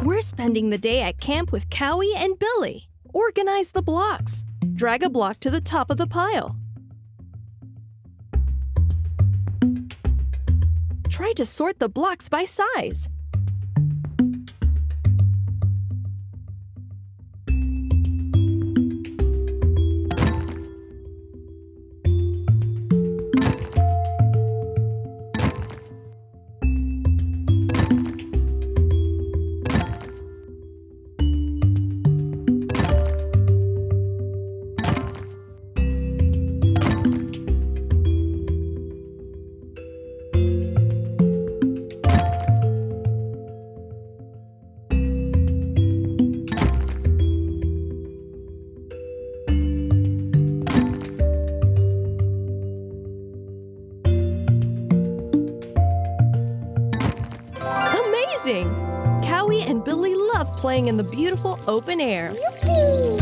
We're spending the day at camp with Cowie and Billy. Organize the blocks. Drag a block to the top of the pile. Try to sort the blocks by size. Amazing! Cowie and Billy love playing in the beautiful open air. Yippee!